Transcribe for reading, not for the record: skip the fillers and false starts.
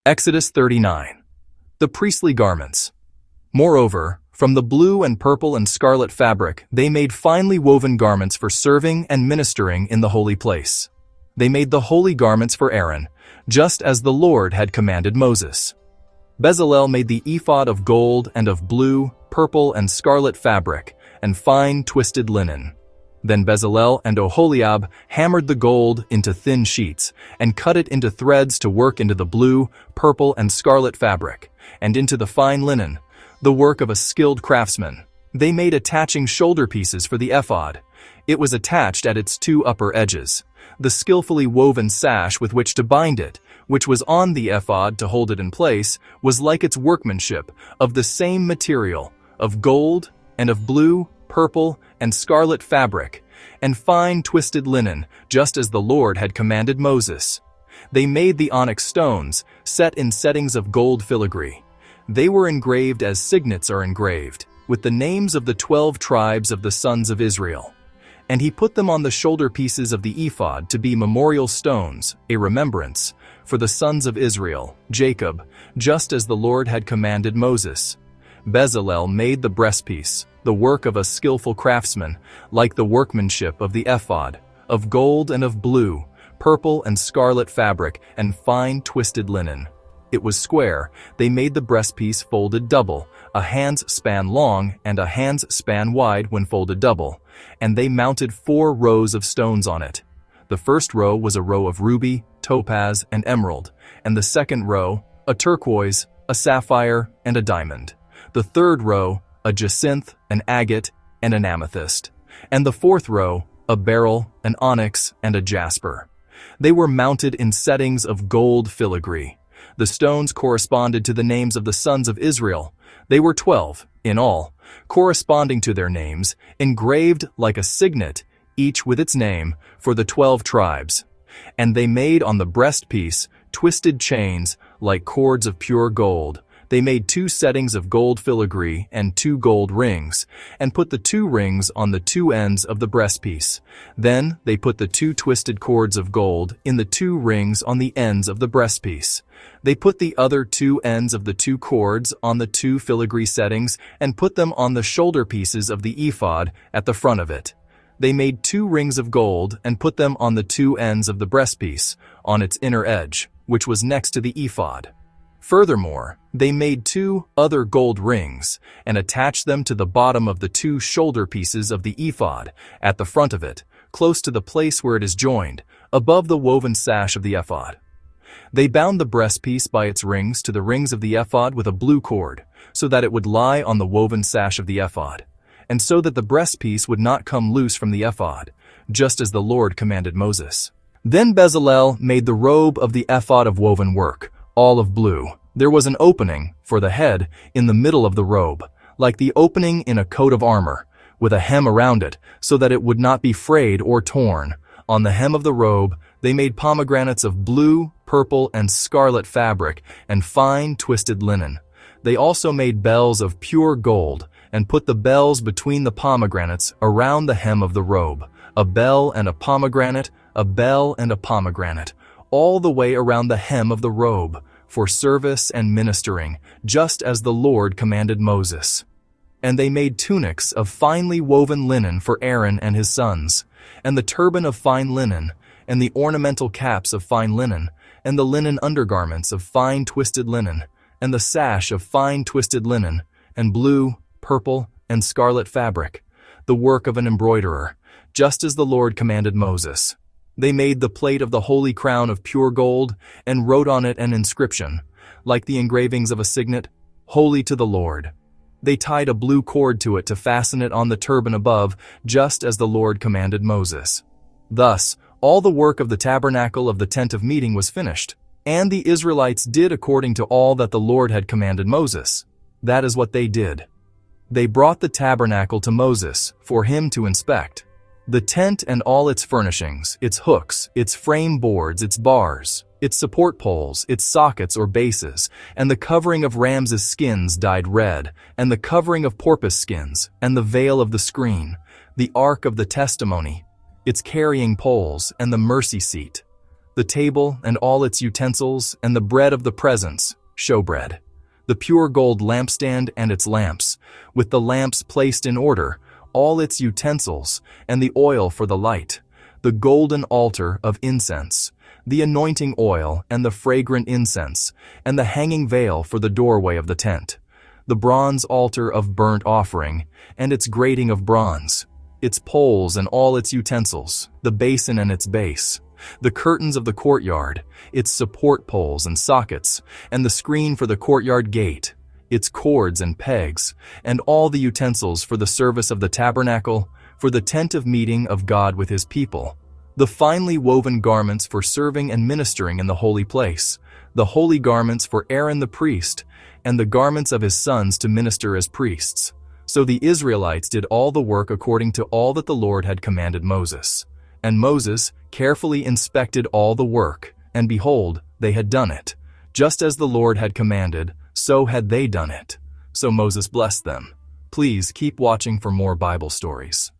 Exodus 39. The priestly garments. Moreover, from the blue and purple and scarlet fabric, they made finely woven garments for serving and ministering in the holy place. They made the holy garments for Aaron, just as the Lord had commanded Moses. Bezalel made the ephod of gold and of blue, purple, and scarlet fabric, and fine twisted linen. Then Bezalel and Oholiab hammered the gold into thin sheets, and cut it into threads to work into the blue, purple, and scarlet fabric, and into the fine linen, the work of a skilled craftsman. They made attaching shoulder pieces for the ephod. It was attached at its two upper edges. The skillfully woven sash with which to bind it, which was on the ephod to hold it in place, was like its workmanship, of the same material, of gold, and of blue, purple, and scarlet fabric, and fine twisted linen, just as the Lord had commanded Moses. They made the onyx stones, set in settings of gold filigree. They were engraved as signets are engraved, with the names of the 12 tribes of the sons of Israel. And he put them on the shoulder pieces of the ephod to be memorial stones, a remembrance, for the sons of Israel, Jacob, just as the Lord had commanded Moses. Bezalel made the breastpiece, the work of a skillful craftsman, like the workmanship of the ephod, of gold and of blue, purple and scarlet fabric, and fine twisted linen. It was square. They made the breastpiece folded double, a hand's span long and a hand's span wide when folded double, and they mounted 4 rows of stones on it. The first row was a row of ruby, topaz, and emerald, and the second row, a turquoise, a sapphire, and a diamond. The third row, a jacinth, an agate, and an amethyst, and the fourth row, a beryl, an onyx, and a jasper. They were mounted in settings of gold filigree. The stones corresponded to the names of the sons of Israel. They were 12, in all, corresponding to their names, engraved like a signet, each with its name, for the 12 tribes. And they made on the breastpiece twisted chains like cords of pure gold. They made 2 settings of gold filigree and 2 gold rings, and put the 2 rings on the 2 ends of the breastpiece. Then they put the 2 twisted cords of gold in the 2 rings on the ends of the breastpiece. They put the other 2 ends of the 2 cords on the 2 filigree settings and put them on the shoulder pieces of the ephod at the front of it. They made 2 rings of gold and put them on the 2 ends of the breastpiece, on its inner edge, which was next to the ephod. Furthermore, they made 2 other gold rings and attached them to the bottom of the 2 shoulder pieces of the ephod at the front of it, close to the place where it is joined, above the woven sash of the ephod. They bound the breastpiece by its rings to the rings of the ephod with a blue cord, so that it would lie on the woven sash of the ephod, and so that the breastpiece would not come loose from the ephod, just as the Lord commanded Moses. Then Bezalel made the robe of the ephod of woven work, all of blue. There was an opening, for the head, in the middle of the robe, like the opening in a coat of armor, with a hem around it, so that it would not be frayed or torn. On the hem of the robe, they made pomegranates of blue, purple, and scarlet fabric, and fine twisted linen. They also made bells of pure gold, and put the bells between the pomegranates around the hem of the robe, a bell and a pomegranate, a bell and a pomegranate, all the way around the hem of the robe, for service and ministering, just as the Lord commanded Moses. And they made tunics of finely woven linen for Aaron and his sons, and the turban of fine linen, and the ornamental caps of fine linen, and the linen undergarments of fine twisted linen, and the sash of fine twisted linen, and blue, purple, and scarlet fabric, the work of an embroiderer, just as the Lord commanded Moses. They made the plate of the holy crown of pure gold, and wrote on it an inscription, like the engravings of a signet, "Holy to the Lord." They tied a blue cord to it to fasten it on the turban above, just as the Lord commanded Moses. Thus, all the work of the tabernacle of the tent of meeting was finished, and the Israelites did according to all that the Lord had commanded Moses. That is what they did. They brought the tabernacle to Moses, for him to inspect. The tent and all its furnishings, its hooks, its frame boards, its bars, its support poles, its sockets or bases, and the covering of rams' skins dyed red, and the covering of porpoise skins, and the veil of the screen, the ark of the testimony, its carrying poles, and the mercy seat, the table and all its utensils, and the bread of the presence, showbread, the pure gold lampstand and its lamps, with the lamps placed in order, all its utensils, and the oil for the light, the golden altar of incense, the anointing oil and the fragrant incense, and the hanging veil for the doorway of the tent, the bronze altar of burnt offering, and its grating of bronze, its poles and all its utensils, the basin and its base, the curtains of the courtyard, its support poles and sockets, and the screen for the courtyard gate, its cords and pegs, and all the utensils for the service of the tabernacle, for the tent of meeting of God with his people, the finely woven garments for serving and ministering in the holy place, the holy garments for Aaron the priest, and the garments of his sons to minister as priests. So the Israelites did all the work according to all that the Lord had commanded Moses. And Moses carefully inspected all the work, and behold, they had done it. Just as the Lord had commanded, so had they done it. So Moses blessed them. Please keep watching for more Bible stories.